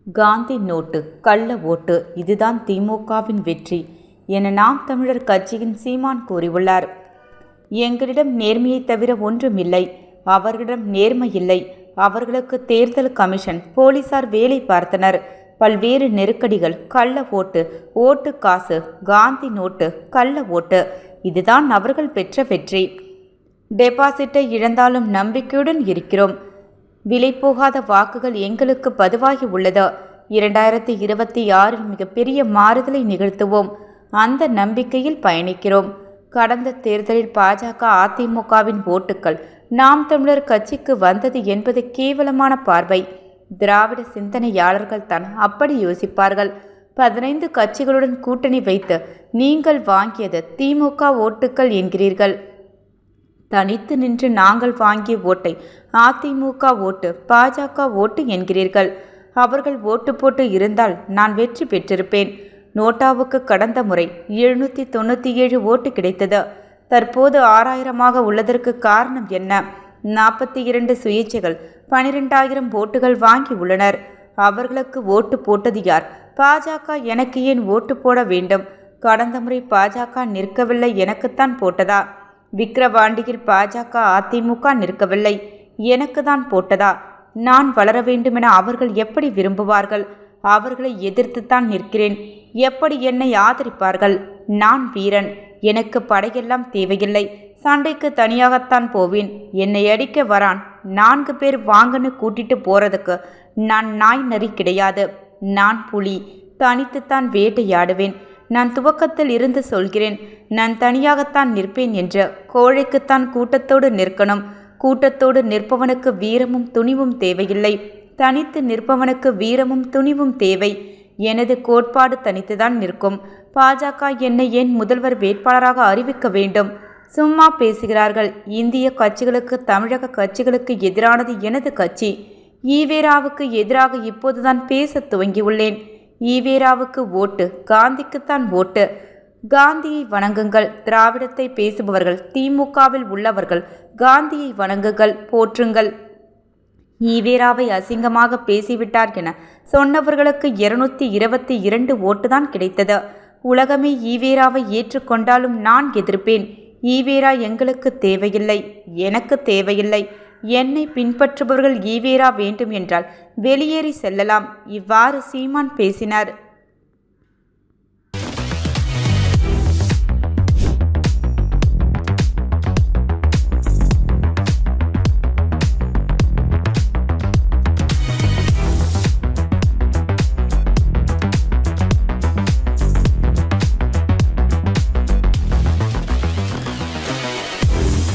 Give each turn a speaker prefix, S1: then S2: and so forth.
S1: Gandhi note, கள்ள ஓட்டு, இதுதான் திமுகவின் வெற்றி என நாம் தமிழர் கட்சியின் சீமான் கூறியுள்ளார். எங்களிடம் நேர்மையை தவிர ஒன்றுமில்லை. அவர்களிடம் நேர்மை இல்லை. அவர்களுக்கு தேர்தல் கமிஷன், போலீசார் வேலை பார்த்தனர். பல்வேறு நெருக்கடிகள். கள்ள ஓட்டு, ஓட்டு காசு, காந்தி நோட்டு, கள்ள ஓட்டு, இதுதான் அவர்கள் பெற்ற வெற்றி. டெபாசிட்டை இழந்தாலும் நம்பிக்கையுடன் இருக்கிறோம். விலை போகாத வாக்குகள் எங்களுக்கு பதிவாகி உள்ளது. 2026 மிகப்பெரிய மாறுதலை நிகழ்த்துவோம். அந்த நம்பிக்கையில் பயணிக்கிறோம். கடந்த தேர்தலில் பாஜக, அதிமுகவின் ஓட்டுக்கள் நாம் தமிழர் கட்சிக்கு வந்தது என்பது கேவலமான பார்வை. திராவிட சிந்தனையாளர்கள் தான் அப்படி யோசிப்பார்கள். 15 கட்சிகளுடன் கூட்டணி வைத்து நீங்கள் வாங்கியது திமுக ஓட்டுக்கள் என்கிறீர்கள். தனித்து நின்று நாங்கள் வாங்கிய ஓட்டை அதிமுக ஓட்டு, பாஜக ஓட்டு என்கிறீர்கள். அவர்கள் ஓட்டு போட்டு இருந்தால் நான் வெற்றி பெற்றிருப்பேன். நோட்டாவுக்கு கடந்த முறை 797 ஓட்டு கிடைத்தது. தற்போது 6000 உள்ளதற்கு காரணம் என்ன? 42 சுயேட்சைகள் 12,000 ஓட்டுகள் வாங்கி உள்ளனர். அவர்களுக்கு ஓட்டு போட்டது யார்? பாஜக எனக்கு ஏன் ஓட்டு போட வேண்டும்? கடந்த முறை பாஜக நிற்கவில்லை, எனக்குத்தான் போட்டதா? விக்கிரவாண்டியில் பாஜக, அதிமுக நிற்கவில்லை, எனக்கு தான் போட்டதா? நான் வளர வேண்டுமென அவர்கள் எப்படி விரும்புவார்கள்? அவர்களை எதிர்த்துத்தான் நிற்கிறேன். எப்படி என்னை ஆதரிப்பார்கள்? நான் வீரன். எனக்கு படையெல்லாம் தேவையில்லை. சண்டைக்கு தனியாகத்தான் போவேன். என்னை அடிக்க வரான் 4 பேர் வாங்கன்னு கூட்டிட்டு போறதுக்கு நான் நாய் நரி கிடையாது. நான் புலி. தனித்துத்தான் வேட்டையாடுவேன். நான் துவக்கத்தில் இருந்து சொல்கிறேன். நான் தனியாகத்தான் நிற்பேன் என்று. கோழைக்குத்தான் கூட்டத்தோடு நிற்கணும். கூட்டத்தோடு நிற்பவனுக்கு வீரமும் துணிவும் தேவையில்லை. தனித்து நிற்பவனுக்கு வீரமும் துணிவும் தேவை. எனது கோட்பாடு தனித்துதான் நிற்கும். பாஜக என்னை ஏன் முதல்வர் வேட்பாளராக அறிவிக்க வேண்டும்? சும்மா பேசுகிறார்கள். இந்திய கட்சிகளுக்கு, தமிழக கட்சிகளுக்கு எதிரானது எனது கட்சி. ஈவேராவுக்கு எதிராக இப்போதுதான் பேச துவங்கியுள்ளேன். ஈவேராவுக்கு ஓட்டு, காந்திக்குத்தான் ஓட்டு. காந்தியை வணங்குங்கள். திராவிடத்தை பேசுபவர்கள், திமுகவில் உள்ளவர்கள் காந்தியை வணங்குங்கள், போற்றுங்கள். ஈவேராவை அசிங்கமாக பேசிவிட்டார் என சொன்னவர்களுக்கு 222 ஓட்டுதான் கிடைத்தது. உலகமே ஈவேராவை ஏற்றுக்கொண்டாலும் நான் எதிர்ப்பேன். ஈவேரா எங்களுக்கு தேவையில்லை, எனக்கு தேவையில்லை. என்னை பின்பற்றுபவர்கள் ஈவேரா வேண்டும் என்றால் வெளியேறி செல்லலாம். இவ்வாறு சீமான் பேசினார்.